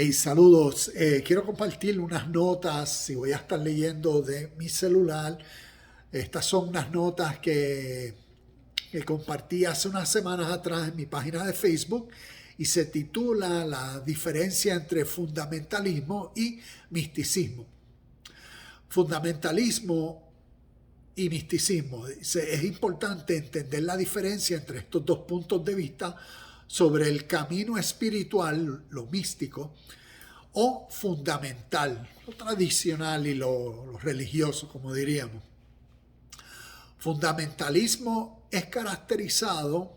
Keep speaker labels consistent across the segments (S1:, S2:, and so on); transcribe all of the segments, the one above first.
S1: Hey, saludos. Quiero compartir unas notas y voy a estar leyendo de mi celular. Estas son unas notas que compartí hace unas semanas atrás en mi página de Facebook y se titula La diferencia entre fundamentalismo y misticismo. Fundamentalismo y misticismo. Es importante entender la diferencia entre estos dos puntos de vista sobre el camino espiritual, lo místico, o fundamental, lo tradicional y lo religioso, como diríamos. Fundamentalismo es caracterizado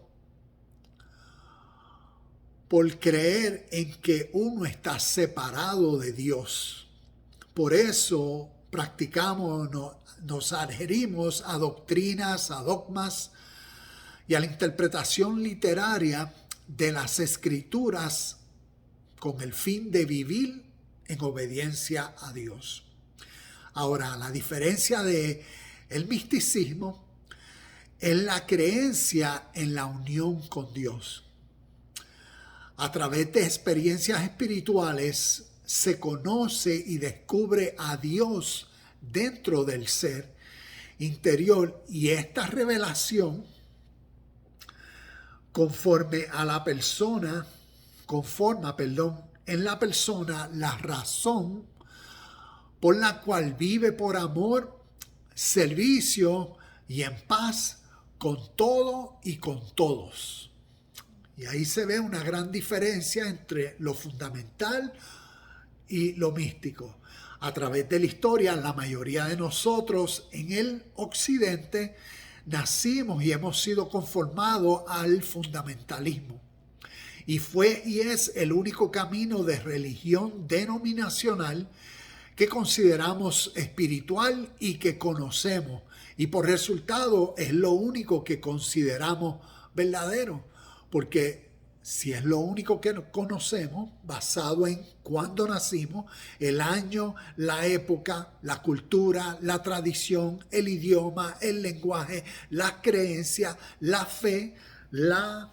S1: por creer en que uno está separado de Dios. Por eso practicamos, nos adherimos a doctrinas, a dogmas y a la interpretación literaria de las escrituras con el fin de vivir en obediencia a Dios. Ahora, la diferencia de el misticismo es la creencia en la unión con Dios. A través de experiencias espirituales se conoce y descubre a Dios dentro del ser interior, y esta revelación conforma en la persona la razón por la cual vive por amor, servicio y en paz con todo y con todos. Y ahí se ve una gran diferencia entre lo fundamental y lo místico. A través de la historia, la mayoría de nosotros en el occidente nacimos y hemos sido conformados al fundamentalismo. Y fue y es el único camino de religión denominacional que consideramos espiritual y que conocemos. Y por resultado es lo único que consideramos verdadero. Porque si es lo único que conocemos, basado en cuándo nacimos, el año, la época, la cultura, la tradición, el idioma, el lenguaje, las creencias, la fe, la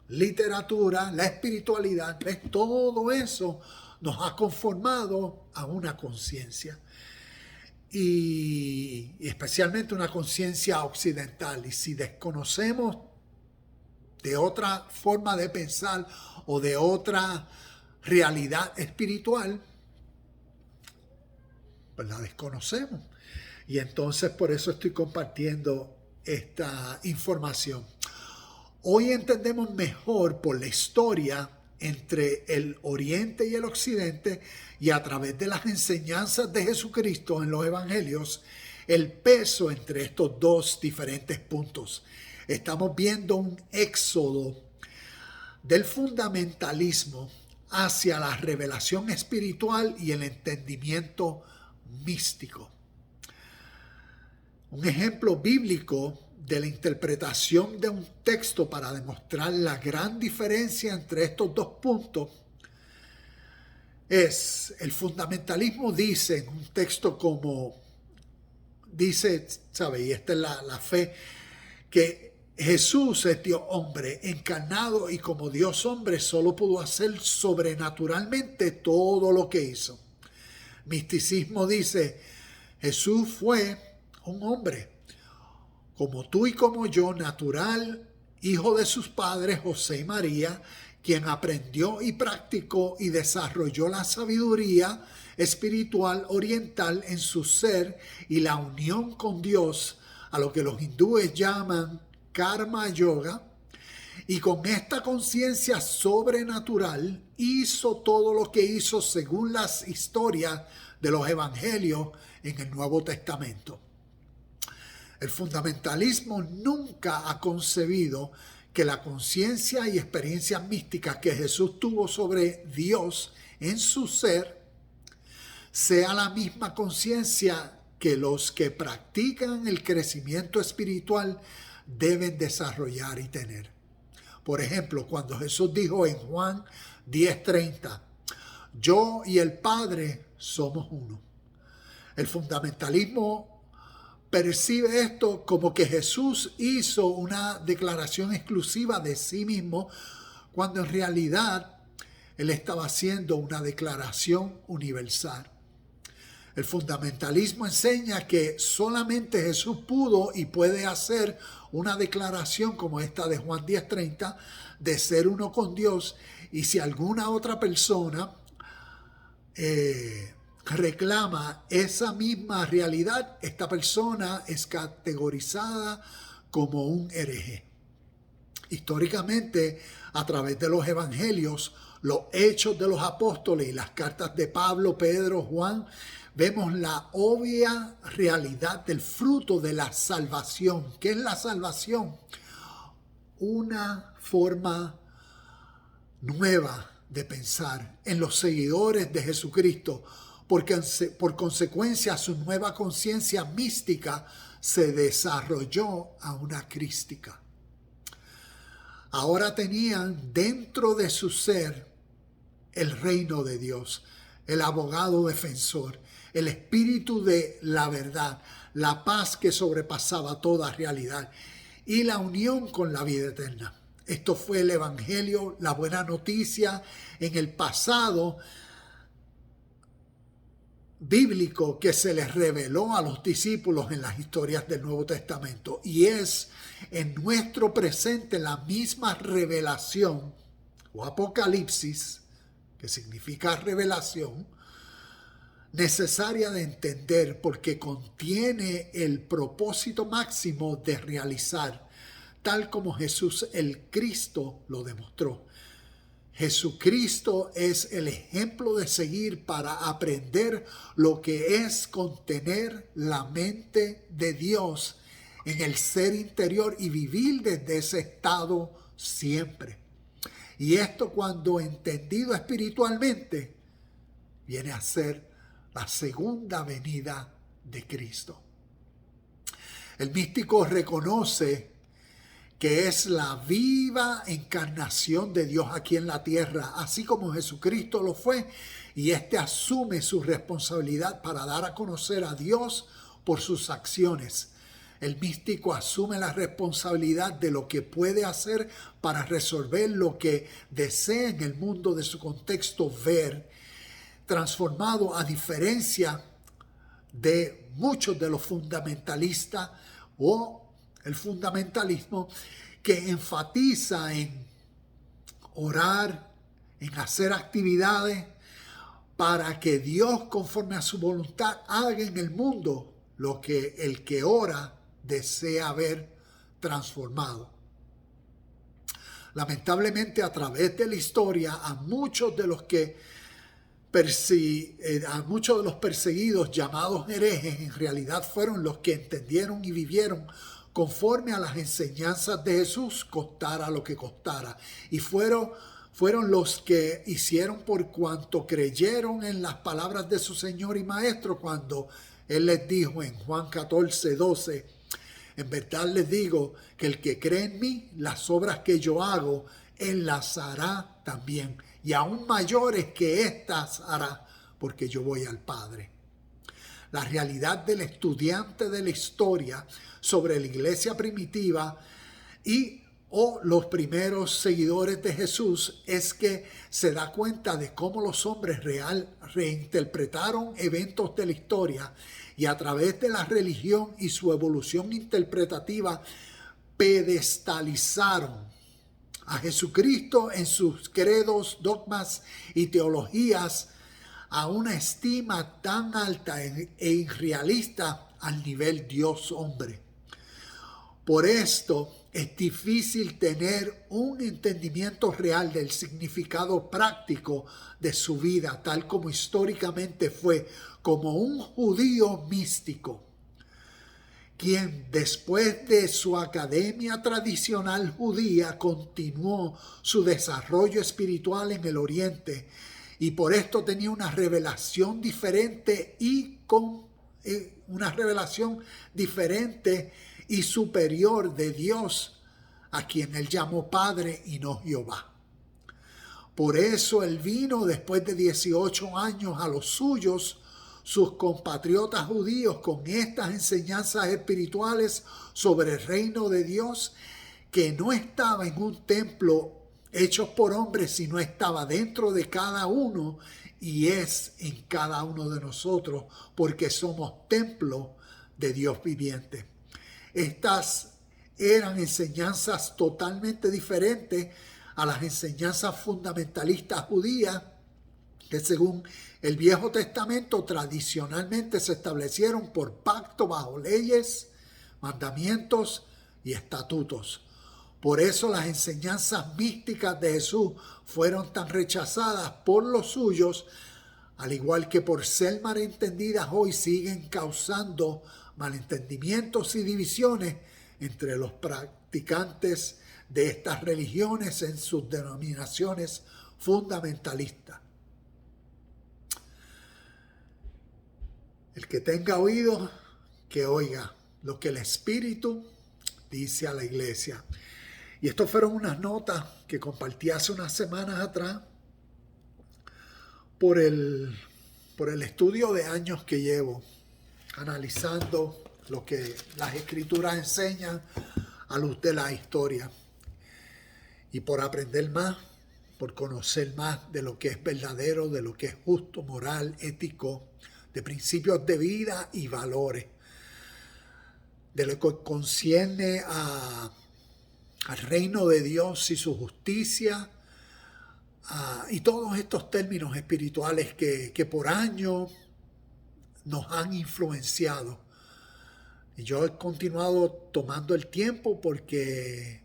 S1: literatura, la espiritualidad, todo eso nos ha conformado a una conciencia. Y especialmente una conciencia occidental. Y si desconocemos de otra forma de pensar o de otra realidad espiritual, pues la desconocemos. Y entonces por eso estoy compartiendo esta información. Hoy entendemos mejor por la historia entre el Oriente y el Occidente y a través de las enseñanzas de Jesucristo en los Evangelios, el peso entre estos dos diferentes puntos. Estamos viendo un éxodo del fundamentalismo hacia la revelación espiritual y el entendimiento místico. Un ejemplo bíblico de la interpretación de un texto para demostrar la gran diferencia entre estos dos puntos es el fundamentalismo. Dice en un texto como dice, ¿sabe? Y esta es la fe, que Jesús es Dios hombre encarnado y como Dios hombre solo pudo hacer sobrenaturalmente todo lo que hizo. Misticismo dice, Jesús fue un hombre como tú y como yo, natural, hijo de sus padres José y María, quien aprendió y practicó y desarrolló la sabiduría espiritual oriental en su ser y la unión con Dios, a lo que los hindúes llaman karma yoga, y con esta conciencia sobrenatural hizo todo lo que hizo según las historias de los evangelios en el Nuevo Testamento. El fundamentalismo nunca ha concebido que la conciencia y experiencias místicas que Jesús tuvo sobre Dios en su ser sea la misma conciencia que los que practican el crecimiento espiritual deben desarrollar y tener. Por ejemplo, cuando Jesús dijo en Juan 10:30, yo y el Padre somos uno. El fundamentalismo percibe esto como que Jesús hizo una declaración exclusiva de sí mismo, cuando en realidad Él estaba haciendo una declaración universal. El fundamentalismo enseña que solamente Jesús pudo y puede hacer una declaración como esta de Juan 10:30 de ser uno con Dios, y si alguna otra persona reclama esa misma realidad, esta persona es categorizada como un hereje. Históricamente, a través de los evangelios, los hechos de los apóstoles y las cartas de Pablo, Pedro, Juan, vemos la obvia realidad del fruto de la salvación. ¿Qué es la salvación? Una forma nueva de pensar en los seguidores de Jesucristo, porque por consecuencia su nueva conciencia mística se desarrolló a una crística. Ahora tenían dentro de su ser el reino de Dios, el abogado defensor, el espíritu de la verdad, la paz que sobrepasaba toda realidad y la unión con la vida eterna. Esto fue el evangelio, la buena noticia en el pasado bíblico que se les reveló a los discípulos en las historias del Nuevo Testamento, y es en nuestro presente la misma revelación o apocalipsis, que significa revelación, necesaria de entender porque contiene el propósito máximo de realizar, tal como Jesús el Cristo lo demostró. Jesucristo es el ejemplo de seguir para aprender lo que es contener la mente de Dios en el ser interior y vivir desde ese estado siempre. Y esto, cuando entendido espiritualmente, viene a ser la segunda venida de Cristo. El místico reconoce que es la viva encarnación de Dios aquí en la tierra, así como Jesucristo lo fue, y éste asume su responsabilidad para dar a conocer a Dios por sus acciones. El místico asume la responsabilidad de lo que puede hacer para resolver lo que desea en el mundo de su contexto ver, transformado, a diferencia de muchos de los fundamentalistas o el fundamentalismo, que enfatiza en orar, en hacer actividades para que Dios, conforme a su voluntad, haga en el mundo lo que el que ora desea ver transformado. Lamentablemente, a través de la historia, a muchos de los perseguidos llamados herejes, en realidad fueron los que entendieron y vivieron conforme a las enseñanzas de Jesús, costara lo que costara. Y fueron los que hicieron por cuanto creyeron en las palabras de su Señor y Maestro, cuando Él les dijo en Juan 14:12, en verdad les digo que el que cree en mí, las obras que yo hago, Él las hará también, y aún mayores que éstas hará, porque yo voy al Padre. La realidad del estudiante de la historia sobre la iglesia primitiva o los primeros seguidores de Jesús es que se da cuenta de cómo los hombres reinterpretaron eventos de la historia, y a través de la religión y su evolución interpretativa pedestalizaron a Jesucristo en sus credos, dogmas y teologías a una estima tan alta e irrealista al nivel Dios-hombre. Por esto es difícil tener un entendimiento real del significado práctico de su vida, tal como históricamente fue, como un judío místico, quien después de su academia tradicional judía continuó su desarrollo espiritual en el Oriente, y por esto tenía una revelación diferente y superior de Dios, a quien él llamó Padre y no Jehová. Por eso él vino después de 18 años a los suyos, sus compatriotas judíos, con estas enseñanzas espirituales sobre el reino de Dios, que no estaba en un templo hechos por hombres, sino estaba dentro de cada uno y es en cada uno de nosotros, porque somos templo de Dios viviente. Estas eran enseñanzas totalmente diferentes a las enseñanzas fundamentalistas judías, que según el Viejo Testamento tradicionalmente se establecieron por pacto bajo leyes, mandamientos y estatutos. Por eso las enseñanzas místicas de Jesús fueron tan rechazadas por los suyos, al igual que por ser malentendidas hoy siguen causando malentendimientos y divisiones entre los practicantes de estas religiones en sus denominaciones fundamentalistas. El que tenga oído, que oiga lo que el Espíritu dice a la iglesia. Y estas fueron unas notas que compartí hace unas semanas atrás por el estudio de años que llevo analizando lo que las escrituras enseñan a luz de la historia. Y por aprender más, por conocer más de lo que es verdadero, de lo que es justo, moral, ético, de principios de vida y valores, de lo que concierne al reino de Dios y su justicia, y todos estos términos espirituales que por años nos han influenciado. Y yo he continuado tomando el tiempo porque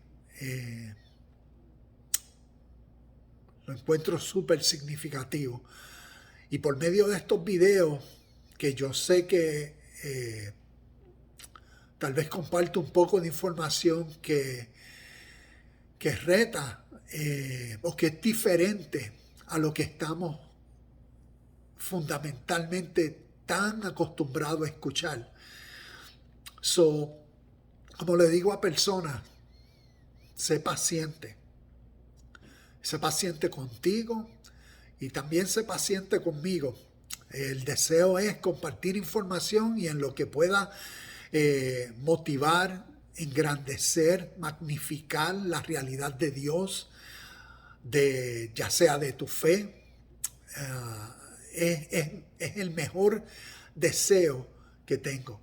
S1: lo encuentro súper significativo. Y por medio de estos videos, que yo sé que tal vez comparto un poco de información que reta o que es diferente a lo que estamos fundamentalmente tan acostumbrados a escuchar. Como le digo a personas, sé paciente. Sé paciente contigo y también sé paciente conmigo. El deseo es compartir información y en lo que pueda motivar, engrandecer, magnificar la realidad de Dios, ya sea de tu fe. Es el mejor deseo que tengo.